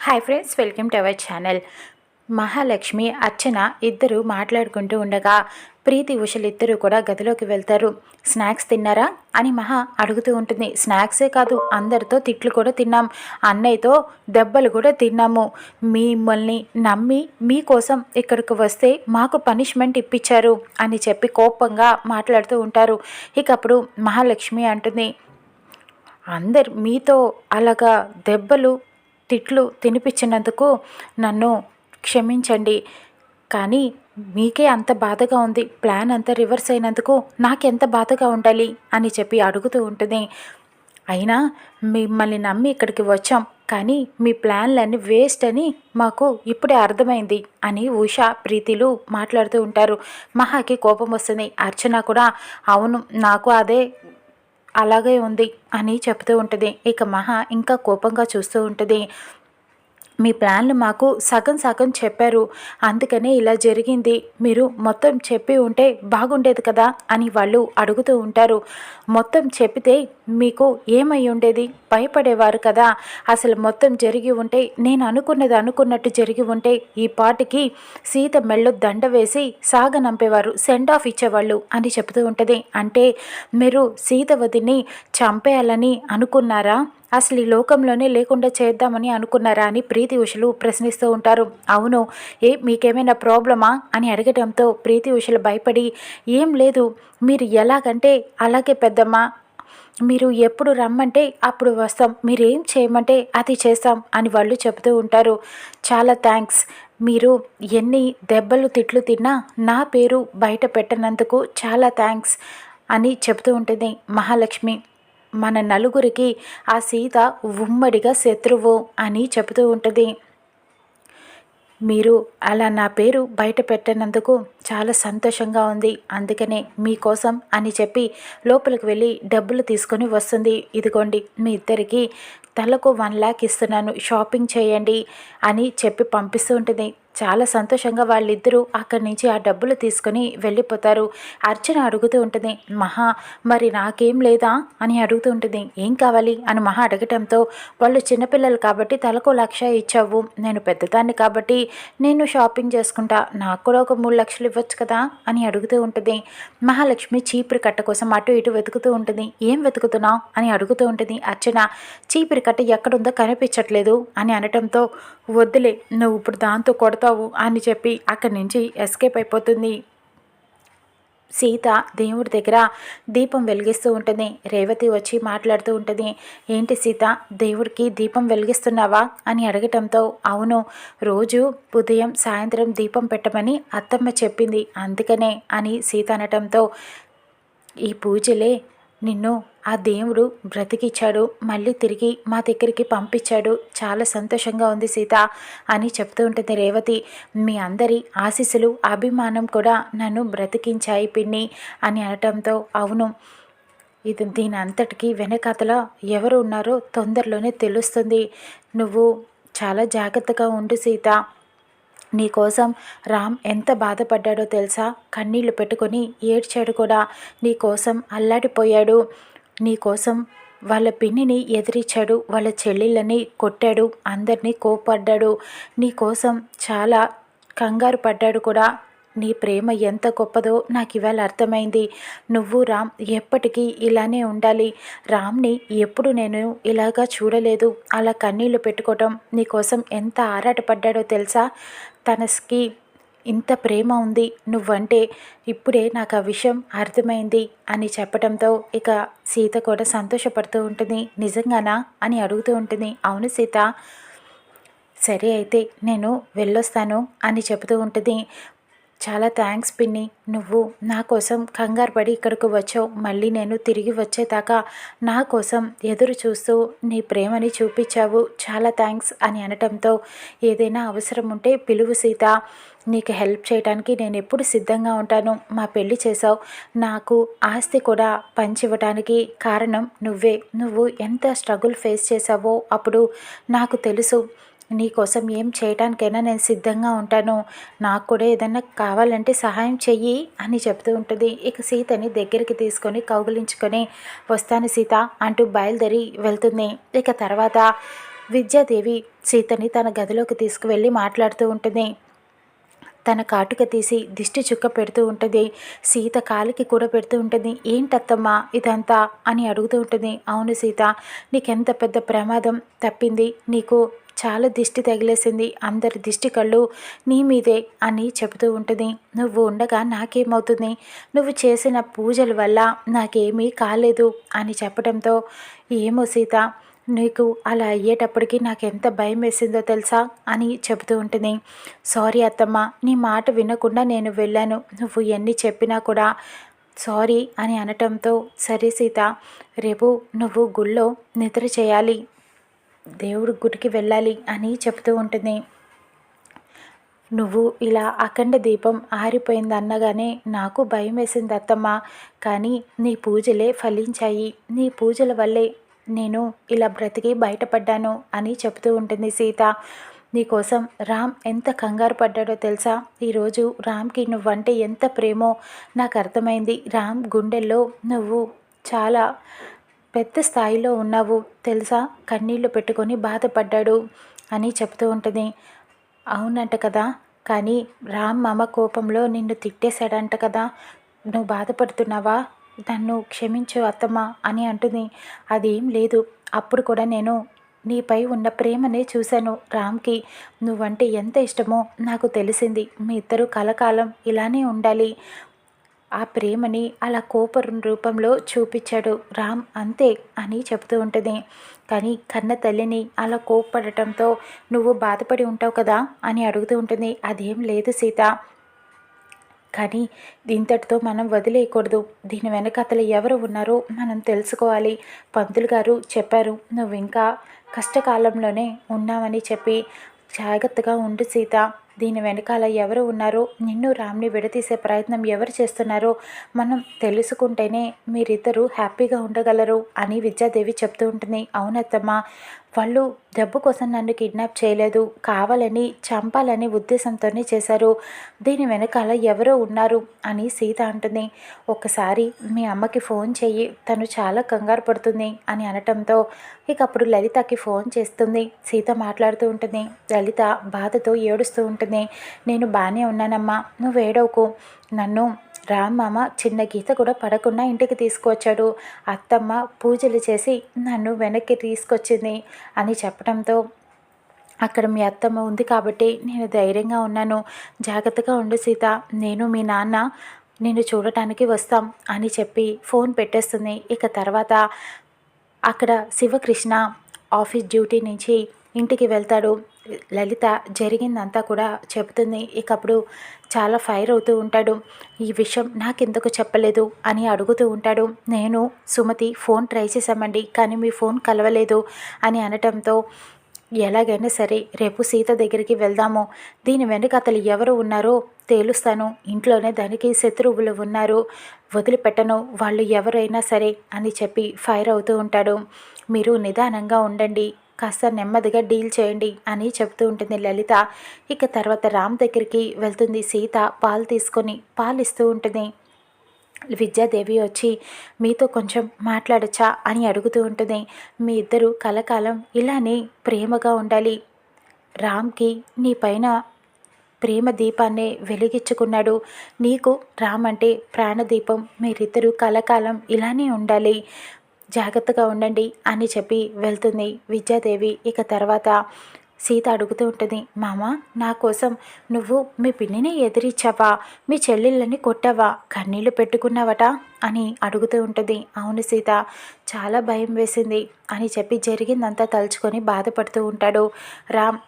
Hi friends, welcome to our channel. Mahalakshmi, Archana ఇద్దరు మాట్లాడుకుంటూ ఉండగా ప్రీతి ఉషలిద్దరూ కూడా గదిలోకి వెళ్తారు. స్నాక్స్ తిన్నారా అని మహా అడుగుతూ ఉంటుంది. స్నాక్సే కాదు, అందరితో తిట్లు కూడా తిన్నాం, అన్నయ్యతో దెబ్బలు కూడా తిన్నాము. మిమ్మల్ని నమ్మి మీకోసం ఇక్కడికి వస్తే మాకు పనిష్మెంట్ ఇప్పించారు అని చెప్పి కోపంగా మాట్లాడుతూ ఉంటారు. ఇక అప్పుడు మహాలక్ష్మి అంటుంది, అందరు మీతో అలాగా దెబ్బలు తిట్లు తినిపించినందుకు నన్ను క్షమించండి, కానీ మీకే అంత బాధగా ఉంది, ప్లాన్ అంతా రివర్స్ అయినందుకు నాకెంత బాధగా ఉండాలి అని చెప్పి అడుగుతూ ఉంటుంది. అయినా మిమ్మల్ని నమ్మి ఇక్కడికి వచ్చాం, కానీ మీ ప్లాన్లన్నీ వేస్ట్ అని మాకు ఇప్పుడే అర్థమైంది అని ఉషా ప్రీతిలు మాట్లాడుతూ ఉంటారు. మహాకి కోపం వస్తుంది. అర్చన కూడా అవును, నాకు అదే అలాగే ఉంది అని చెప్తూ ఉంటుంది. ఇక మహా ఇంకా కోపంగా చూస్తూ ఉంటుంది. మీ ప్లాన్లు మాకు సగం సగం చెప్పారు, అందుకనే ఇలా జరిగింది, మీరు మొత్తం చెప్పి ఉంటే బాగుండేది కదా అని వాళ్ళు అడుగుతూ ఉంటారు. మొత్తం చెప్పితే మీకు ఏమై ఉండేది, భయపడేవారు కదా. అసలు మొత్తం జరిగి ఉంటే, నేను అనుకున్నది అనుకున్నట్టు జరిగి ఉంటే ఈ పాటికి సీత మెళ్ళో దండ వేసి సాగనంపేవారు, సెండ్ ఆఫ్ ఇచ్చేవాళ్ళు అని చెప్తూ ఉంటుంది. అంటే మీరు సీత వదిని చంపేయాలని అనుకున్నారా, అసలు ఈ లోకంలోనే లేకుండా చేద్దామని అనుకున్నారా అని ప్రీతి ఉషలు ప్రశ్నిస్తూ ఉంటారు. అవును, మీకేమైనా ప్రాబ్లమా అని అడగడంతో ప్రీతి ఉషలు భయపడి, ఏం లేదు, మీరు ఎలాగంటే అలాగే పెద్దమ్మ, మీరు ఎప్పుడు రమ్మంటే అప్పుడు వస్తాం, మీరేం చేయమంటే అది చేస్తాం అని వాళ్ళు చెబుతూ ఉంటారు. చాలా థ్యాంక్స్, మీరు ఎన్ని దెబ్బలు తిట్లు తిన్నా నా పేరు బయట పెట్టనందుకు చాలా థ్యాంక్స్ అని చెబుతూ ఉంటుంది మహాలక్ష్మి. మన నలుగురికి ఆ సీత ఉమ్మడిగా శత్రువు అని చెబుతూ ఉంటుంది. మీరు అలా నా పేరు బయట పెట్టినందుకు చాలా సంతోషంగా ఉంది, అందుకనే మీకోసం అని చెప్పి లోపలికి వెళ్ళి డబ్బులు తీసుకొని వస్తుంది. ఇదిగోండి, మీ ఇద్దరికి తలకు 1,00,000 ఇస్తున్నాను, షాపింగ్ చేయండి అని చెప్పి పంపిస్తూ ఉంటుంది. చాలా సంతోషంగా వాళ్ళిద్దరూ అక్కడి నుంచి ఆ డబ్బులు తీసుకొని వెళ్ళిపోతారు. అర్చన అడుగుతూ ఉంటుంది, మహా మరి నాకేం లేదా అని అడుగుతూ ఉంటుంది. ఏం కావాలి అని మహా అడగటంతో, వాళ్ళు చిన్నపిల్లలు కాబట్టి తలకు 1,00,000 ఇచ్చావు, నేను పెద్దదాన్ని కాబట్టి నేను షాపింగ్ చేసుకుంటా, నాకు కూడా ఒక 3,00,000 ఇవ్వచ్చు కదా అని అడుగుతూ ఉంటుంది. మహాలక్ష్మి చీపురు కట్ట కోసం అటు ఇటు వెతుకుతూ ఉంటుంది. ఏం వెతుకుతున్నావు అని అడుగుతూ ఉంటుంది. అర్చన చీపురు కట్ట ఎక్కడుందో కనిపించట్లేదు అని అనటంతో, వద్దులే, నువ్వు ఇప్పుడు దాంతో కొడతావు అని చెప్పి అక్కడి నుంచి ఎస్కేప్ అయిపోతుంది. సీత దేవుడి దగ్గర దీపం వెలిగిస్తూ ఉంటుంది. రేవతి వచ్చి మాట్లాడుతూ ఉంటుంది. ఏంటి సీత, దేవుడికి దీపం వెలిగిస్తున్నావా అని అడగటంతో, అవును, రోజు ఉదయం సాయంత్రం దీపం పెట్టమని అత్తమ్మ చెప్పింది, అందుకనే అని సీత అనటంతో, ఈ పూజలే నిన్ను ఆ దేవుడు బ్రతికిచ్చాడు, మళ్ళీ తిరిగి మా దగ్గరికి పంపించాడు, చాలా సంతోషంగా ఉంది సీత అని చెప్తూ ఉంటుంది రేవతి. మీ అందరి ఆశీస్సులు అభిమానం కూడా నన్ను బ్రతికించాయి పిన్ని అని అనటంతో, అవును, దీని అంతటికీ వెనకాతల ఎవరు ఉన్నారో తొందరలోనే తెలుస్తుంది, నువ్వు చాలా జాగ్రత్తగా ఉండు సీత, నీకోసం రామ్ ఎంత బాధపడ్డాడో తెలుసా, కన్నీళ్లు పెట్టుకొని ఏడ్చాడు కూడా, నీకోసం అల్లాడిపోయాడు, నీకోసం వాళ్ళ పిన్నిని ఎదిరించాడు, వాళ్ళ చెల్లెళ్ళని కొట్టాడు, అందరినీ కోపడ్డాడు, నీకోసం చాలా కంగారు పడ్డాడు కూడా, నీ ప్రేమ ఎంత గొప్పదో నాకు ఇవాళ అర్థమైంది, నువ్వు రామ్ ఎప్పటికీ ఇలానే ఉండాలి, రామ్ని ఎప్పుడు నేను ఇలాగా చూడలేదు, అలా కన్నీళ్లు పెట్టుకోవటం, నీకోసం ఎంత ఆరాటపడ్డాడో తెలుసా, తనకి ఇంత ప్రేమ ఉంది నువ్వంటే, ఇప్పుడే నాకు ఆ విషయం అర్థమైంది అని చెప్పడంతో ఇక సీత కూడా సంతోషపడుతూ ఉంటుంది. నిజంగానా అని అడుగుతూ ఉంటుంది. అవును సీత, సరే అయితే నేను వెళ్ళొస్తాను అని చెబుతూ ఉంటుంది. చాలా థ్యాంక్స్ పిన్ని, నువ్వు నా కోసం కంగారు పడి ఇక్కడికి వచ్చావు, మళ్ళీ నేను తిరిగి వచ్చేదాకా నా కోసం ఎదురు చూస్తూ నీ ప్రేమని చూపించావు, చాలా థ్యాంక్స్ అని అనటంతో, ఏదైనా అవసరం ఉంటే పిలువు సీత, నీకు హెల్ప్ చేయడానికి నేను ఎప్పుడు సిద్ధంగా ఉంటాను, మా పెళ్లి చేసావు, నాకు ఆస్తి కూడా పంచివ్వడానికి కారణం నువ్వే, నువ్వు ఎంత స్ట్రగుల్ ఫేస్ చేసావో అప్పుడు నాకు తెలుసు, నీకోసం ఏం చేయడానికైనా నేను సిద్ధంగా ఉంటాను, నాకు కూడా ఏదన్నా కావాలంటే సహాయం చెయ్యి అని చెప్తూ ఉంటుంది. ఇక సీతని దగ్గరికి తీసుకొని కౌగిలించుకొని, వస్తాను సీత అంటూ బయలుదేరి వెళ్తుంది. ఇక తర్వాత విద్యాదేవి సీతని తన గదిలోకి తీసుకువెళ్ళి మాట్లాడుతూ ఉంటుంది. తన కాటుక తీసి దిష్టి చుక్క పెడుతూ ఉంటుంది. సీత కాలికి కూడా పెడుతూ ఉంటుంది. ఏంటత్తమ్మా ఇదంతా అని అడుగుతూ ఉంటుంది. అవును సీత, నీకెంత పెద్ద ప్రమాదం తప్పింది, నీకు చాలా దిష్టి తగిలేసింది, అందరి దిష్టి కళ్ళు నీ మీదే అని చెబుతూ ఉంటుంది. నువ్వు ఉండగా నాకేమవుతుంది, నువ్వు చేసిన పూజల వల్ల నాకేమీ కాలేదు అని చెప్పడంతో, ఏమో సీత, నీకు అలా అయ్యేటప్పటికి నాకెంత భయం వేసిందో తెలుసా అని చెబుతూ ఉంటుంది. సారీ అత్తమ్మ, నీ మాట వినకుండా నేను వెళ్ళాను, నువ్వు ఎన్ని చెప్పినా కూడా సారీ అని అనటంతో, సరే సీత, రేపు నువ్వు గుళ్ళో నిద్ర చేయాలి, దేవుడి గుడికి వెళ్ళాలి అని చెబుతూ ఉంటుంది. నువ్వు ఇలా అఖండ దీపం ఆరిపోయింది అనగానే నాకు భయం వేసింది అత్తమ్మ, కానీ నీ పూజలే ఫలించాయి, నీ పూజల వల్లే నేను ఇలా బ్రతికి బయటపడ్డాను అని చెబుతూ ఉంటుంది సీత. నీకోసం రామ్ ఎంత కంగారు పడ్డాడో తెలుసా, ఈరోజు రామ్కి నువ్వంటే ఎంత ప్రేమో నాకు అర్థమైంది. రామ్ గుండెల్లో నువ్వు చాలా పెద్ద స్థాయిలో ఉన్నావు తెలుసా, కన్నీళ్లు పెట్టుకొని బాధపడ్డాడు అని చెబుతూ ఉంటుంది. అవునంట కదా, కానీ రామ్ మామ కోపంలో నిన్ను తిట్టేశాడంట కదా, నువ్వు బాధపడుతున్నావా, నన్ను క్షమించు అత్తమ్మ అని అంటుంది. అదేం లేదు, అప్పుడు కూడా నేను నీపై ఉన్న ప్రేమనే చూశాను. రామ్కి నువ్వంటే ఎంత ఇష్టమో నాకు తెలిసింది. మీ ఇద్దరు కలకాలం ఇలానే ఉండాలి. ఆ ప్రేమని అలా కోప రూపంలో చూపించాడు రామ్, అంతే అని చెబుతూ ఉంటుంది. కానీ కన్న తల్లిని అలా కోప్పడటంతో నువ్వు బాధపడి ఉంటావు కదా అని అడుగుతూ ఉంటుంది. అదేం లేదు సీత, కానీ ఇంతటితో మనం వదిలేయకూడదు, దీని వెనకాతల ఎవరు ఉన్నారో మనం తెలుసుకోవాలి. పంతులు గారు చెప్పారు, నువ్వు ఇంకా కష్టకాలంలోనే ఉన్నావని చెప్పి జాగ్రత్తగా ఉండు సీత, దీని వెనకాల ఎవరు ఉన్నారో, నిన్ను రామ్ని విడదీసే ప్రయత్నం ఎవరు చేస్తున్నారో మనం తెలుసుకుంటేనే మీరిద్దరూ హ్యాపీగా ఉండగలరు అని విద్యాదేవి చెప్తూ ఉంటుంది. అవునత్తమ్మ, వాళ్ళు డబ్బు కోసం నన్ను కిడ్నాప్ చేయలేదు, కావాలని చంపాలని ఉద్దేశంతోనే చేశారు, దీని వెనకాల ఎవరో ఉన్నారు అని సీత అంటుంది. ఒక్కసారి మీ అమ్మకి ఫోన్ చెయ్యి, తను చాలా కంగారు పడుతుంది అని అనటంతో ఇక అప్పుడు లలితకి ఫోన్ చేస్తుంది. సీత మాట్లాడుతూ ఉంటుంది. లలిత బాధతో ఏడుస్తూ ఉంటుంది. నేను బాగానే ఉన్నానమ్మా, నువ్వు ఏడవకు, నన్ను రామ్మామ చిన్న గీత కూడా పడకుండా ఇంటికి తీసుకువచ్చాడు, అత్తమ్మ పూజలు చేసి నన్ను వెనక్కి తీసుకొచ్చింది అని చెప్పడంతో, అక్కడ మీ అత్తమ్మ ఉంది కాబట్టి నేను ధైర్యంగా ఉన్నాను, జాగ్రత్తగా ఉండు సీత, నేను మీ నాన్న నిన్ను చూడటానికి వస్తాం అని చెప్పి ఫోన్ పెట్టేస్తుంది. ఇక తర్వాత అక్కడ శివకృష్ణ ఆఫీస్ డ్యూటీ నుంచి ఇంటికి వెళ్తాడు. లలిత జరిగిందంతా కూడా చెబుతుంది. ఇక అప్పుడు చాలా ఫైర్ అవుతూ ఉంటాడు. ఈ విషయం నాకెందుకు చెప్పలేదు అని అడుగుతూ ఉంటాడు. నేను సుమతి ఫోన్ ట్రై చేశామండి, కానీ మీ ఫోన్ కలవలేదు అని అనటంతో, ఎలాగైనా సరే రేపు సీత దగ్గరికి వెళ్దాము, దీని వెనుక అతను ఎవరు ఉన్నారో తేలుస్తాను, ఇంట్లోనే దానికి శత్రువులు ఉన్నారు, వదిలిపెట్టను, వాళ్ళు ఎవరైనా సరే అని చెప్పి ఫైర్ అవుతూ ఉంటాడు. మీరు నిదానంగా ఉండండి, కాస్త నెమ్మదిగా డీల్ చేయండి అని చెప్తూ ఉంటుంది లలిత. ఇక తర్వాత రామ్ దగ్గరికి వెళ్తుంది సీత, పాలు తీసుకొని పాలిస్తూ ఉంటుంది. విద్యాదేవి వచ్చి మీతో కొంచెం మాట్లాడచ్చా అని అడుగుతూ ఉంటుంది. మీ ఇద్దరు కలకాలం ఇలానే ప్రేమగా ఉండాలి, రామ్కి నీ పైన ప్రేమ దీపాన్నే వెలిగించుకున్నాడు, నీకు రామ్ అంటే ప్రాణదీపం, మీరిద్దరూ కలకాలం ఇలానే ఉండాలి, జాగ్రత్తగా ఉండండి అని చెప్పి వెళ్తుంది విద్యాదేవి. ఇక తర్వాత సీత అడుగుతూ ఉంటుంది. మామ, నా కోసం నువ్వు మీ పిన్నిని ఎదిరించావా, మీ చెల్లెళ్ళని కొట్టావా, కన్నీళ్లు పెట్టుకున్నావట అని అడుగుతూ ఉంటుంది. అవును సీత, చాలా భయం వేసింది అని చెప్పి జరిగిందంతా తలుచుకొని బాధపడుతూ ఉంటాడు రామ్.